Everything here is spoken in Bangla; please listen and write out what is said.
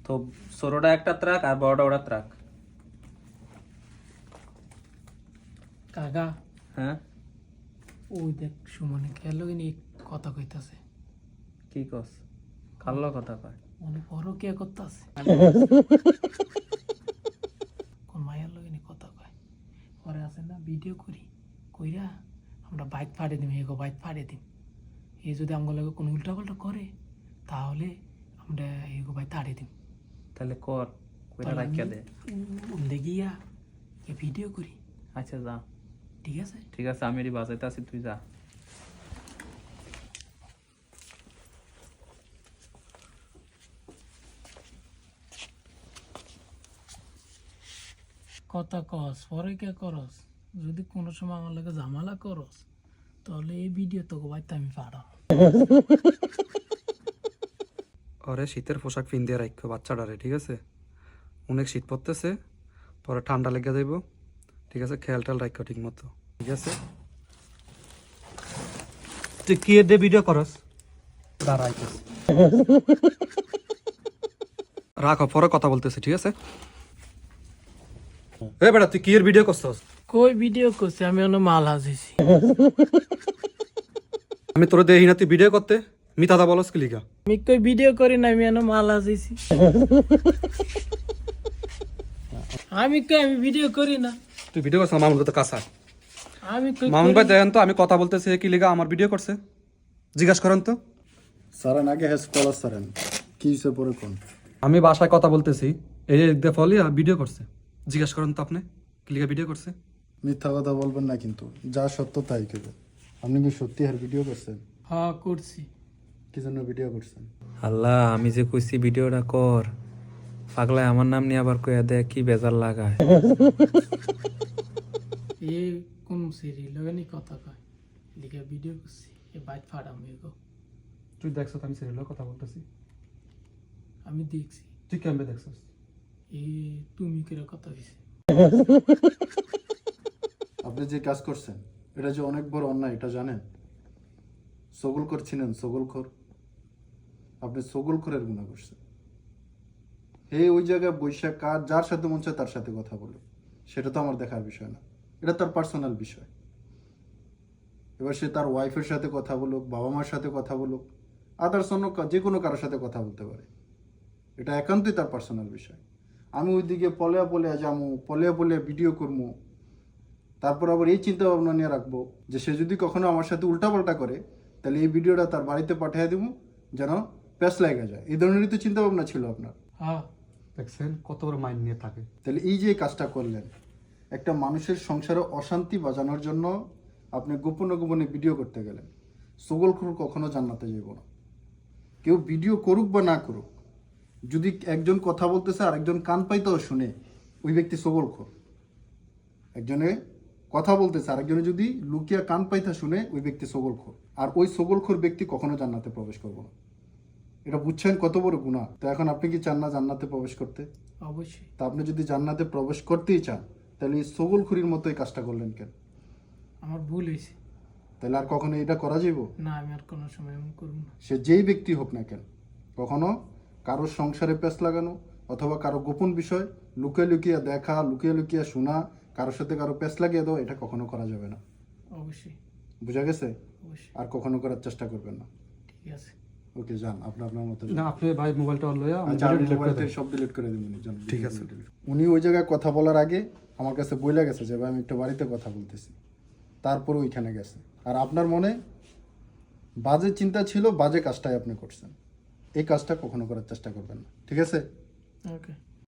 তো ছোটটা একটা ট্রাক আর বড়টা ওটা ট্রাক। কাকা হ্যাঁ ওই দেখ সুমনে খেয়াল নিয়ে কথা কইতাছে। কি কস? কাল্লো কথা কয়। মনে পরও কে করতেছে কোন মায়ের লগে নিয়ে কথা কয়। পরে আছে না ভিডিও করি কইরা আমরা বাইক ফাড়ে দিম, এগো বাইক ফাড়ে দিম। এই যদি আমার লগে কোনো উল্টা পাল্টা করে তাহলে আমরা এগো বাইক তাড়ে দিম। তাহলে কর, কইরা রাখিয়া দে। দেখিয়া এ ভিডিও করি। আচ্ছা যা, ঠিক আছে ঠিক আছে, আমি এটি বাজাইতে আছি, তুই যা। কথা কস পরে কে করস। যদি কোনো সময় আমার লগে ঝামেলা করস তাহলে এই ভিডিও তোকে বাইতে আমি পাঠাম। ওরে শীতের পোশাক পিন দিয়ে রাখো বাচ্চাটারে, ঠিক আছে? অনেক শীত পড়তেছে, পরে ঠান্ডা লেগে যাইব, ঠিক আছে? খেয়াল টেয়াল রাখো ঠিক মতো, ঠিক আছে? তুই কি দে ভিডিও করস? দাঁড়াইতেছ রাখো, পরে কথা বলতেছি, ঠিক আছে? এ বেটা তুই কি এর ভিডিও করছস? কই ভিডিও করছি আমি অন্য মাল হাজিছি। আমি তোরে দেই না তুই ভিডিও করতে, মিথ্যাটা বলস কি লিগা? আমি কই ভিডিও করি না, আমি অন্য মাল হাজিছি। আমি কই আমি ভিডিও করি না। তুই ভিডিও করছ মামুন তো কাঁচা। আমি কই মামুন ভাই দেখেন তো আমি কথা বলতেছি কি লিগা আমার ভিডিও করছে, জিজ্ঞাসা করেন তো। সারান আগে হেস কলার সারেন কি হইছে পরে কোন। আমি বাসায় কথা বলতেছি, এই যে ফলিয়া ভিডিও করছে, জিজ্ঞাসা করেন তো আপনি কি লিগা ভিডিও করছে। মিথ্যা কথা বলবেন না কিন্তু, যা সত্য তাই কেবে। আপনি কি সত্যি আর ভিডিও করছেন? হ্যাঁ করছি। কি জন্য ভিডিও করছেন? আল্লাহ, আমি যে কইছি ভিডিওটা কর, পাগলায় আমার নাম নিয়ে আবার কইয়া দেয় কি বেজার লাগায়। এ কোন সিরিয়াল লগে নি কথা কয় লিখে ভিডিও করছি। এ বাইক ফাড়াম এগো। তুই দেখছ আমি সিরিয়াল কথা বলতেছি, আমি দেখছি। তুই কেমবে দেখছস? এ তুমি করে কথা হইছে। আপনি যে কাজ করছেন এটা যে অনেক বড় অন্যায়, এটা জানেন? সগলখোর ছিলেন, সগলখোর। আপনি সগলখোরের গুনাহ করছেন। হে ওই জায়গায় বৈশাখ কার যার সাথে মন চায় তার সাথে কথা বলে, সেটা তো আমার দেখার বিষয় না, এটা তার পার্সোনাল বিষয়। এবার সে তার ওয়াইফের সাথে কথা বলুক, বাবা মার সাথে কথা বলুক, আদার্স অন্য যে কোনো কারোর সাথে কথা বলতে পারে, এটা একান্তই তার পার্সোনাল বিষয়। আমি ওইদিকে পলেয়া যাবো, পলেয়া ভিডিও করবো, তারপর আবার এই চিন্তা ভাবনা নিয়ে রাখবো যে সে যদি কখনো আমার সাথে উল্টাপাল্টা করে তাহলে এই ভিডিওটা তার বাড়িতে পাঠিয়ে দেবো যেন প্যাস লাগা যায়। এই ধরনেরই তো চিন্তা ভাবনা ছিল আপনার। হ্যাঁ দেখছেন কত বড় মাইন্ড নিয়ে থাকে। তাহলে এই যে কাজটা করলেন, একটা মানুষের সংসারে অশান্তি বাজানোর জন্য আপনি গোপনে ভিডিও করতে গেলেন। সগলখোর কখনো জান্নাতে যাইব না। কেউ ভিডিও করুক বা না করুক, যদি একজন কথা বলতেছে আর একজন কান পাইতেও শুনে, ওই ব্যক্তি সগলখোর। একজনে কথা বলতেছে আর একজনে যদি লুকিয়া কান পাইতা শুনে, ওই ব্যক্তি সগলখোর। আর ওই সগলখোর ব্যক্তি কখনো জান্নাতে প্রবেশ করবো না। এটা বুঝছেন কত বড় গুনাহ? তো এখন আপনি কি চান না জান্নাতে প্রবেশ করতে? অবশ্যই। তা আপনি যদি জান্নাতে প্রবেশ করতেই চান তাহলে এই সগলখুরির মতো এই কাজটা করলেন কেন? আমার ভুল হয়েছে। তাহলে আর কখনো এটা করা যাইব না আমি আর কোনো সময় এমন করব না। সে যেই ব্যক্তি হোক না কেন, কখনো কারোর সংসারে পেঁচ লাগানো অথবা কারো গোপন বিষয় লুকিয়ে দেখা, লুকিয়ে শোনা, কারোর সাথে কারো পেঁচ লাগিয়ে দেওয়া, এটা কখনো করা যাবে না। অবশ্যই বুঝা গেছে? অবশ্যই। আর কখনো করার চেষ্টা করবেন না। ঠিক আছে। ওকে যান, আপনার মতো না আপনি ভাই মোবাইলটা লইয়া আচ্ছা, আমি মোবাইল থেকে সব ডিলিট করে দেবেন। ঠিক আছে। উনি ওই জায়গায় কথা বলার আগে আমার কাছে বইলা গেছে যে ভাই আমি একটু বাড়িতে কথা বলতেছি, তারপরে ওইখানে গেছে। আর আপনার মনে বাজে চিন্তা ছিল, বাজে কাজটাই আপনি করছেন। এই কাজটা কখনো করার চেষ্টা করবেন না, ঠিক আছে? ওকে।